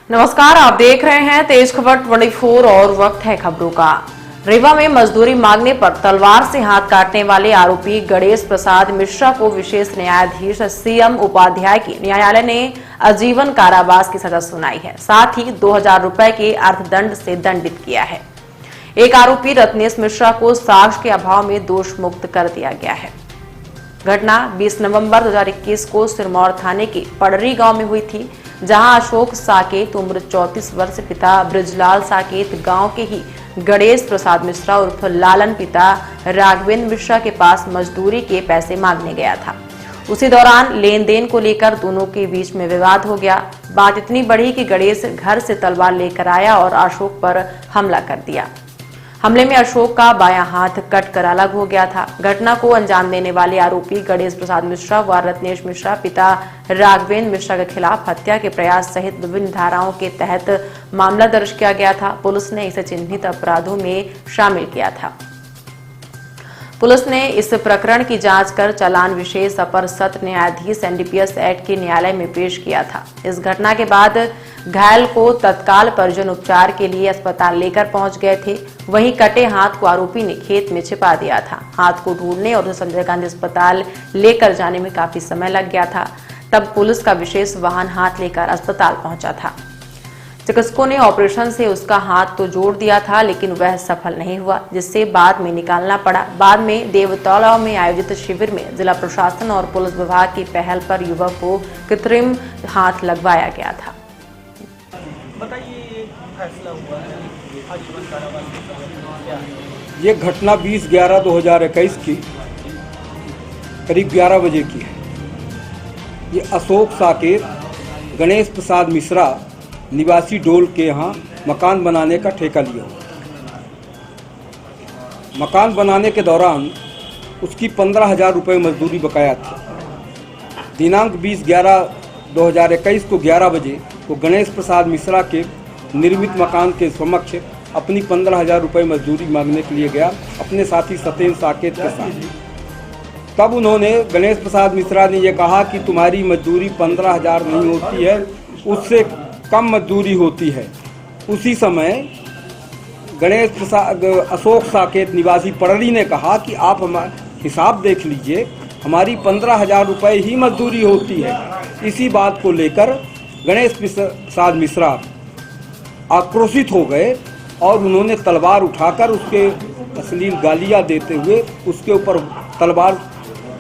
नमस्कार, आप देख रहे हैं तेज खबर 24 और वक्त है खबरों का। रीवा में मजदूरी मांगने पर तलवार से हाथ काटने वाले आरोपी गणेश प्रसाद मिश्रा को विशेष न्यायाधीश सीएम उपाध्याय की न्यायालय ने आजीवन कारावास की सजा सुनाई है। साथ ही 2000 रुपए के अर्थदंड से दंडित किया है। एक आरोपी रत्नेश मिश्रा को साक्ष्य के अभाव में दोष मुक्त कर दिया गया है। घटना 20 नवंबर 2021 को सिरमौर थाने के पड़री गांव में हुई थी, जहां अशोक साकेत उम्र 34 वर्ष पिता ब्रजलाल साकेत गांव के ही गणेश प्रसाद मिश्रा उर्फ लालन पिता राघवेंद्र मिश्रा के पास मजदूरी के पैसे मांगने गया था। उसी दौरान लेन देन को लेकर दोनों के बीच में विवाद हो गया। बात इतनी बढ़ी कि गणेश घर से तलवार लेकर आया और अशोक पर हमला कर दिया। हमले में अशोक का बायां हाथ कट कर अलग हो गया था। घटना को अंजाम देने वाले आरोपी गणेश प्रसाद मिश्रा व रत्नेश मिश्रा पिता राघवेंद्र मिश्रा के खिलाफ हत्या के प्रयास सहित विभिन्न धाराओं के तहत मामला दर्ज किया गया था। पुलिस ने इसे चिन्हित अपराधों में शामिल किया था। पुलिस ने इस प्रकरण की जांच कर चालान विशेष अपर सत्र न्यायाधीश एनडीपीएस एक्ट के न्यायालय में पेश किया था। इस घटना के बाद घायल को तत्काल परिजन उपचार के लिए अस्पताल लेकर पहुंच गए थे। वहीं कटे हाथ को आरोपी ने खेत में छिपा दिया था। हाथ को ढूंढने और उसे संजय गांधी अस्पताल लेकर जाने में काफी समय लग गया था। तब पुलिस का विशेष वाहन हाथ लेकर अस्पताल पहुंचा था। चिकित्सकों ने ऑपरेशन से उसका हाथ तो जोड़ दिया था, लेकिन वह सफल नहीं हुआ, जिससे बाद में निकालना पड़ा। बाद में देवतौला में आयोजित शिविर में जिला प्रशासन और पुलिस विभाग की पहल पर युवक को कृत्रिम हाथ लगवाया गया था। बताइए, फैसला हुआ है आजीवन कारावास क्या है? ये घटना 20/11/2021 की करीब 11 बजे की है। ये अशोक साकेत गणेश प्रसाद मिश्रा निवासी डोल के यहाँ मकान बनाने का ठेका लिया। मकान बनाने के दौरान उसकी 15,000 रुपये मजदूरी बकाया थी। दिनांक 20/11/2021 को 11 बजे वो गणेश प्रसाद मिश्रा के निर्मित मकान के समक्ष अपनी 15,000 रुपये मजदूरी मांगने के लिए गया अपने साथी सत्येंद्र साकेत के साथ। तब उन्होंने गणेश प्रसाद मिश्रा ने यह कहा कि तुम्हारी मजदूरी 15,000 नहीं होती है, उससे कम मजदूरी होती है। उसी समय गणेश प्रसाद अशोक साकेत निवासी पड़री ने कहा कि आप हमारा हिसाब देख लीजिए, हमारी 15,000 रुपये ही मजदूरी होती है। इसी बात को लेकर गणेश प्रसाद मिश्रा आक्रोशित हो गए और उन्होंने तलवार उठाकर उसके अश्लील गालियां देते हुए उसके ऊपर तलवार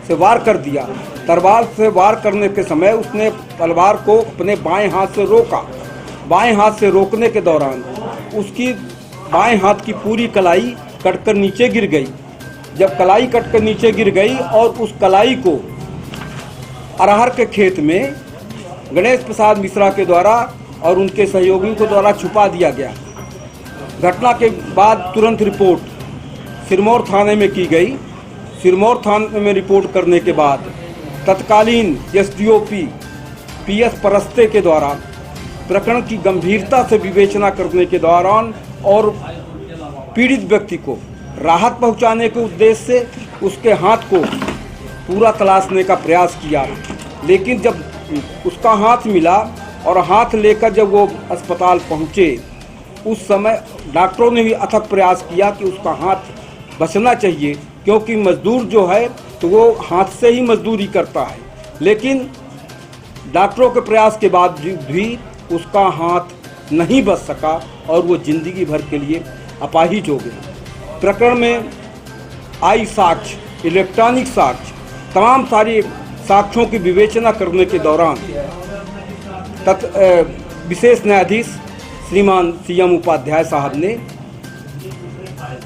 से वार कर दिया। तलवार से वार करने के समय उसने तलवार को अपने बाएं हाथ से रोका। बाएं हाथ से रोकने के दौरान उसकी बाएं हाथ की पूरी कलाई कटकर नीचे गिर गई। जब कलाई कटकर नीचे गिर गई और उस कलाई को अरहर के खेत में गणेश प्रसाद मिश्रा के द्वारा और उनके सहयोगियों के द्वारा छुपा दिया गया। घटना के बाद तुरंत रिपोर्ट सिरमौर थाने में की गई। सिरमौर थाने में रिपोर्ट करने के बाद तत्कालीन एसडीओपी पीएस परस्ते के द्वारा प्रकरण की गंभीरता से विवेचना करने के दौरान और पीड़ित व्यक्ति को राहत पहुंचाने के उद्देश्य से उसके हाथ को पूरा तलाशने का प्रयास किया। लेकिन जब उसका हाथ मिला और हाथ लेकर जब वो अस्पताल पहुंचे, उस समय डॉक्टरों ने भी अथक प्रयास किया कि उसका हाथ बचना चाहिए, क्योंकि मजदूर जो है तो वो हाथ से ही मजदूरी करता है। लेकिन डॉक्टरों के प्रयास के बाद भी उसका हाथ नहीं बच सका और वो जिंदगी भर के लिए अपाहिज हो गया। प्रकरण में आई साक्ष्य, इलेक्ट्रॉनिक साक्ष्य, तमाम सारी साक्ष्यों की विवेचना करने के दौरान विशेष न्यायाधीश श्रीमान सीएम उपाध्याय साहब ने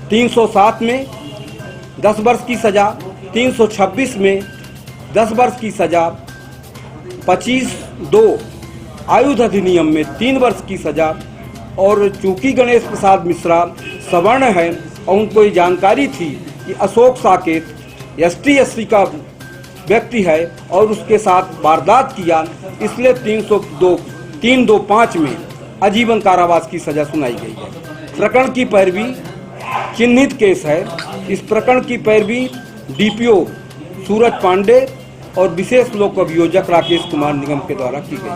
307 में 10 वर्ष की सजा, 326 में 10 वर्ष की सजा, 25(2) आयुध अधिनियम में 3 वर्ष की सजा। और चूंकि गणेश प्रसाद मिश्रा सवर्ण है और उनको ये जानकारी थी कि अशोक साकेत ST/SC का व्यक्ति है और उसके साथ वारदात किया, इसलिए 325 में आजीवन कारावास की सजा सुनाई गई है। प्रकरण की पैरवी चिन्हित केस है। इस प्रकरण की पैरवी DPO सूरज पांडे और विशेष लोक अभियोजक राकेश कुमार निगम के द्वारा की गई।